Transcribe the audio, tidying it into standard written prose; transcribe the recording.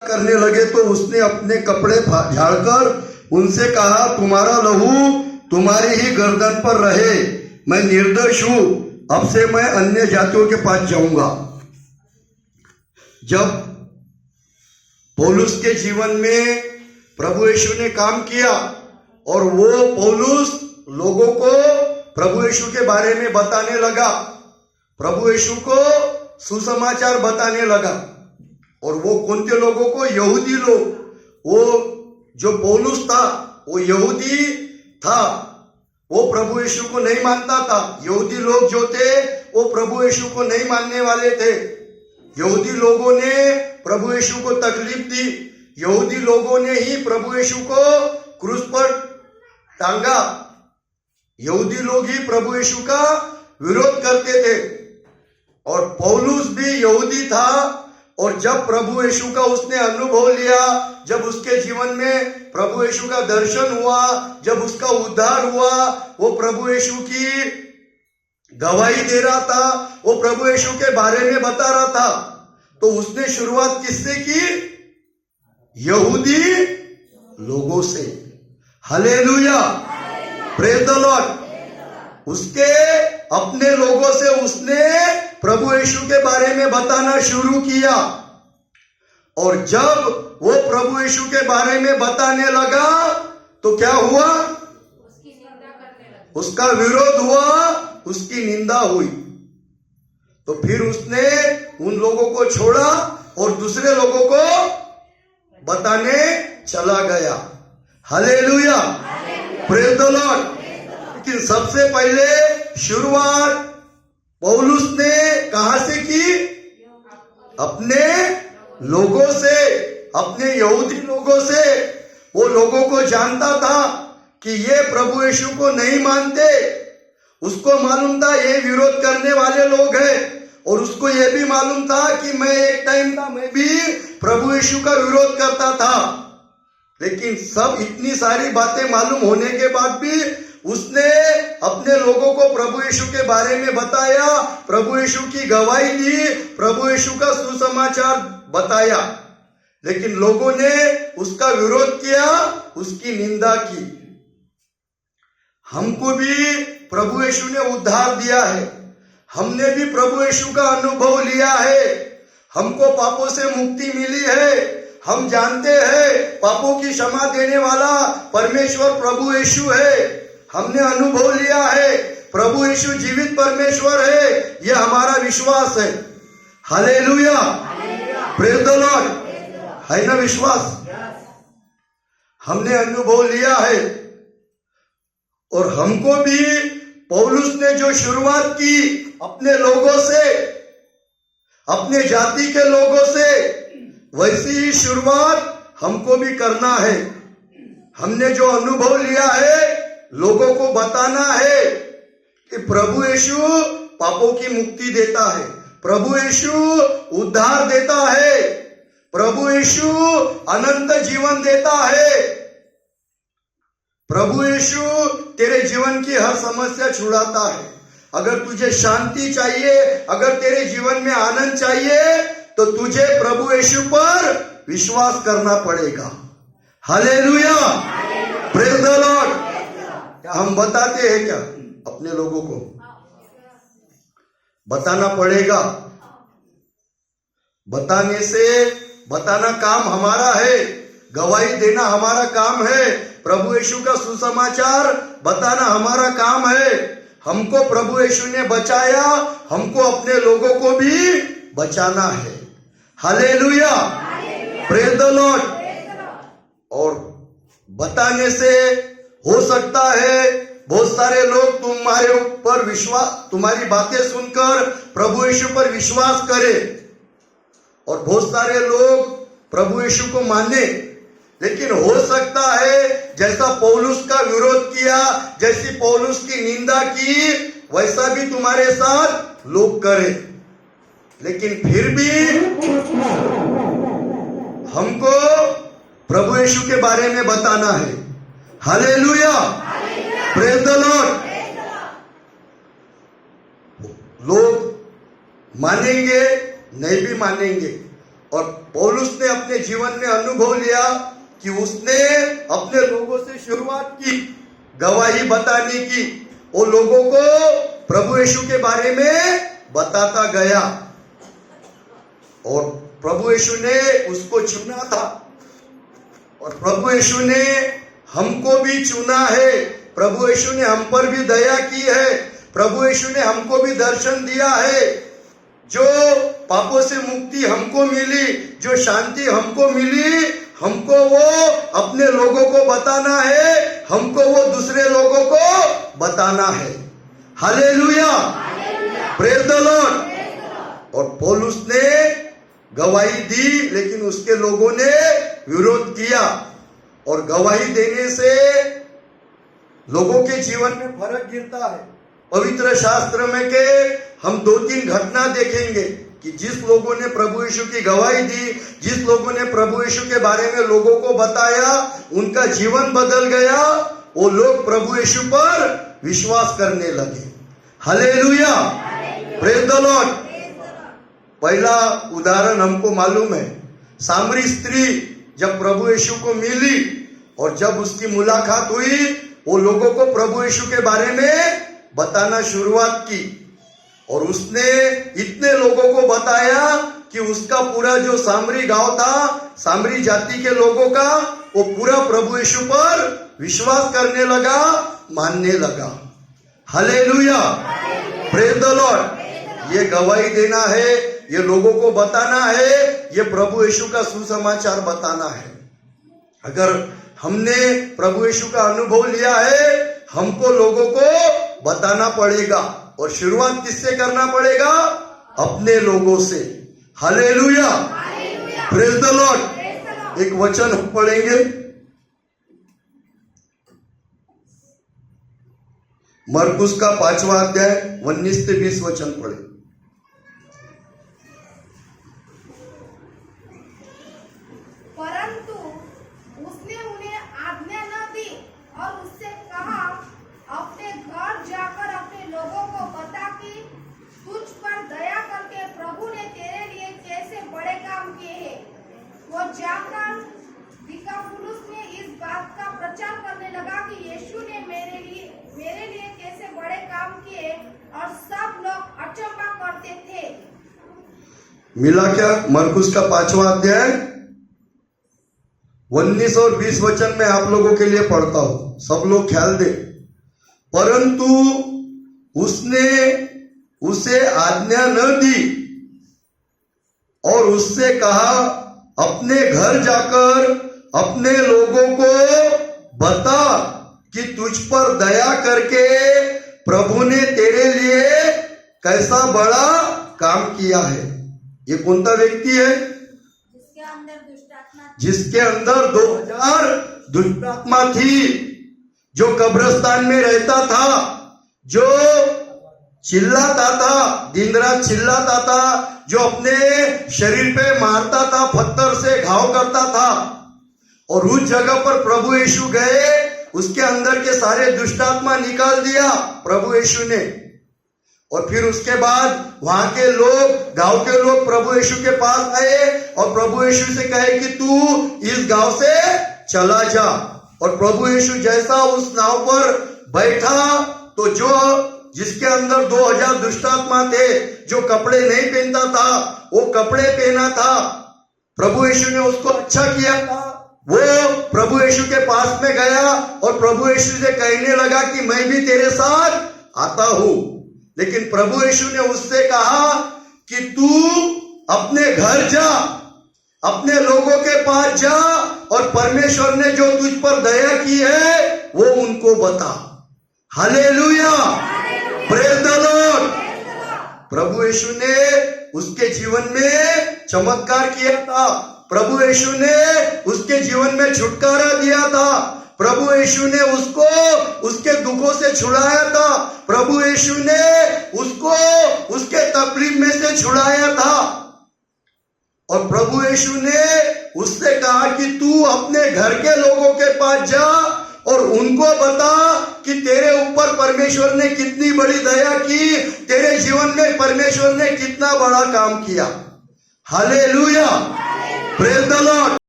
करने लगे तो उसने अपने कपड़े झाड़कर उनसे कहा, तुम्हारा लहू तुम्हारी ही गर्दन पर रहे, मैं निर्दोष हूं, अब से मैं अन्य जातियों के पास जाऊंगा। जब पौलुस के जीवन में प्रभु यीशु ने काम किया और वो पौलुस लोगों को प्रभु यीशु के बारे में बताने लगा, प्रभु यीशु को सुसमाचार बताने लगा। और वो कौन थे लोगों को? यहूदी लोग। वो जो पौलुस था वो यहूदी था, वो प्रभु यीशु को नहीं मानता था। यहूदी लोग जो थे वो प्रभु यीशु को नहीं मानने वाले थे। यहूदी लोगों ने प्रभु यीशु को तकलीफ दी। यहूदी लोगों ने ही प्रभु यीशु को क्रूस पर टांगा। यहूदी लोग ही प्रभु यीशु का विरोध करते थे। और पौलुस भी यहूदी था। और जब प्रभु यीशु का उसने अनुभव लिया, जब उसके जीवन में प्रभु यीशु का दर्शन हुआ, जब उसका उद्धार हुआ, वो प्रभु यीशु की गवाही दे रहा था, वो प्रभु यीशु के बारे में बता रहा था, तो उसने शुरुआत किससे की? यहूदी लोगों से। Hallelujah, praise the Lord. उसके अपने लोगों से उसने प्रभु यीशु के बारे में बताना शुरू किया। और जब वो प्रभु यीशु के बारे में बताने लगा तो क्या हुआ? उसकी निंदा करने लगा। उसका विरोध हुआ, उसकी निंदा हुई। तो फिर उसने उन लोगों को छोड़ा और दूसरे लोगों को बताने चला गया। Hallelujah, praise the Lord. लेकिन सबसे पहले शुरुआत पौलुस ने कहां से की? अपने लोगों से, अपने यहूदी लोगों से। वो लोगों को जानता था कि ये प्रभु यीशु को नहीं मानते। उसको मालूम था ये विरोध करने वाले लोग हैं। और उसको ये भी मालूम था कि मैं एक टाइम था, मैं भी प्रभु यीशु का विरोध करता था। लेकिन सब इतनी सारी बातें मालूम होने के बाद भी उसने अपने लोगों को प्रभु यीशु के बारे में बताया, प्रभु यीशु की गवाही दी, प्रभु यीशु का सुसमाचार बताया। लेकिन लोगों ने उसका विरोध किया, उसकी निंदा की। हमको भी प्रभु यीशु ने उद्धार दिया है। हमने भी प्रभु यीशु का अनुभव लिया है। हमको पापों से मुक्ति मिली है। हम जानते हैं पापों की क्षमा देने वाला परमेश्वर प्रभु यीशु है। हमने अनुभव लिया है प्रभु यीशु जीवित परमेश्वर है, यह हमारा विश्वास है। Hallelujah, praise the Lord. है ना विश्वास? हमने अनुभव लिया है। और हमको भी पौलुस ने जो शुरुआत की अपने लोगों से, अपने जाति के लोगों से, वैसी ही शुरुआत हमको भी करना है। हमने जो अनुभव लिया है लोगों को बताना है कि प्रभु यीशु पापों की मुक्ति देता है, प्रभु यीशु उद्धार देता है, प्रभु यीशु अनंत जीवन देता है, प्रभु यीशु तेरे जीवन की हर समस्या छुड़ाता है। अगर तुझे शांति चाहिए, अगर तेरे जीवन में आनंद चाहिए, तो तुझे प्रभु यीशु पर विश्वास करना पड़ेगा। Hallelujah, praise the Lord. क्या हम बताते हैं क्या अपने लोगों को? बताना पड़ेगा। बताना काम हमारा है, गवाही देना हमारा काम है, प्रभु यीशु का सुसमाचार बताना हमारा काम है। हमको प्रभु यीशु ने बचाया, हमको अपने लोगों को भी बचाना है। Hallelujah, praise the Lord. और बताने से हो सकता है बहुत सारे लोग तुम्हारे ऊपर विश्वास, तुम्हारी बातें सुनकर प्रभु यीशु पर विश्वास करें, और बहुत सारे लोग प्रभु यीशु को माने। लेकिन हो सकता है जैसा पौलुस का विरोध किया, जैसी पौलुस की निंदा की, वैसा भी तुम्हारे साथ लोग करें। लेकिन फिर भी हमको प्रभु यीशु के बारे में बताना है। Hallelujah, praise the Lord. लोग मानेंगे, नहीं भी मानेंगे, और पौलुस ने अपने जीवन में अनुभव लिया कि उसने अपने लोगों से शुरुआत की गवाही बताने की। वो लोगों को प्रभु यीशु के बारे में बताता गया और प्रभु यीशु ने उसको चुना था और प्रभु यीशु ने हमको भी चुना है। प्रभु यीशु ने हम पर भी दया की है। प्रभु यीशु ने हमको भी दर्शन दिया है। जो पापों से मुक्ति हमको मिली, जो शांति हमको मिली, हमको वो अपने लोगों को बताना है, हमको वो दूसरे लोगों को बताना है। Hallelujah, praise the Lord. और पौलुस ने गवाही दी, लेकिन उसके लोगों ने विरोध किया और गवाही देने से लोगों के जीवन में फर्क गिरता है। पवित्र शास्त्र में के हम 2-3 घटना देखेंगे कि जिस लोगों ने प्रभु यीशु की गवाही दी, जिस लोगों ने प्रभु यीशु के बारे में लोगों को बताया, उनका जीवन बदल गया। वो लोग प्रभु यीशु पर विश्वास करने लगे। Hallelujah, praise the Lord. पहला उदाहरण हमको मालूम है, सामरी स्त्री जब प्रभु यीशु को मिली और जब उसकी मुलाकात हुई, वो लोगों को प्रभु यीशु के बारे में बताना शुरुआत की और उसने इतने लोगों को बताया कि उसका पूरा जो सामरी गांव था, सामरी जाति के लोगों का, वो पूरा प्रभु यीशु पर विश्वास करने लगा, मानने लगा। Hallelujah, praise the Lord. ये गवाही देना है, ये लोगों को बताना है, ये प्रभु यीशु का सुसमाचार बताना है। अगर हमने प्रभु यीशु का अनुभव लिया है, हमको लोगों को बताना पड़ेगा और शुरुआत किससे करना पड़ेगा? अपने लोगों से। Hallelujah, praise the Lord. एक वचन हम पढ़ेंगे, मरकुस का 5वां अध्याय 19 से 20 वचन पढ़े। परंतु उसने उन्हें आज्ञा न दी और उससे कहा, अपने घर जाकर अपने लोगों को बता कि तुझ पर दया करके प्रभु ने तेरे लिए कैसे बड़े काम किए हैं। वो जाकर दिकापुलिस में इस बात का प्रचार करने लगा कि यीशु ने मेरे लिए कैसे बड़े काम किए और सब लोग अचंभा करते थे। मिला क्या? मरकुस का 5वां अध्याय 19 और 20 वचन में आप लोगों के लिए पढ़ता हूं, सब लोग ख्याल दे। परंतु उसने उसे आज्ञा न दी और उससे कहा, अपने घर जाकर अपने लोगों को बता कि तुझ पर दया करके प्रभु ने तेरे लिए कैसा बड़ा काम किया है। ये कौन सा व्यक्ति है? जिसके अंदर 2000 दुष्ट आत्मा थी, जो कब्रिस्तान में रहता था, जो चिल्लाता था, दिन रात चिल्लाता था, जो अपने शरीर पे मारता था, पत्थर से घाव करता था। और उस जगह पर प्रभु यीशु गए, उसके अंदर के सारे दुष्ट आत्मा निकाल दिया प्रभु यीशु ने। और फिर उसके बाद वहां के लोग, गांव के लोग प्रभु यीशु के पास आए और प्रभु यीशु से कहे कि तू इस गांव से चला जा। और प्रभु यीशु जैसा उस नाव पर बैठा तो जो जिसके अंदर 2000 दुष्टात्मा थे, जो कपड़े नहीं पहनता था, वो कपड़े पहना था। प्रभु यीशु ने उसको अच्छा किया था। वो प्रभु यीशु के पास में गया और प्रभु यीशु से कहने लगा कि मैं भी तेरे साथ आता हूं। लेकिन प्रभु यीशु ने उससे कहा कि तू अपने घर जा, अपने लोगों के पास जा और परमेश्वर ने जो तुझ पर दया की है वो उनको बता। Hallelujah, praise the lord. प्रभु यीशु ने उसके जीवन में चमत्कार किया था। प्रभु यीशु ने उसके जीवन में छुटकारा दिया था। प्रभु यीशु ने उसको उसके दुखों से छुड़ाया था। प्रभु यीशु ने उसको उसके तकलीफ में से छुड़ाया था। और प्रभु यीशु ने उससे कहा कि तू अपने घर के लोगों के पास जा और उनको बता कि तेरे ऊपर परमेश्वर ने कितनी बड़ी दया की, तेरे जीवन में परमेश्वर ने कितना बड़ा काम किया। हालेलुया। Praise the Lord.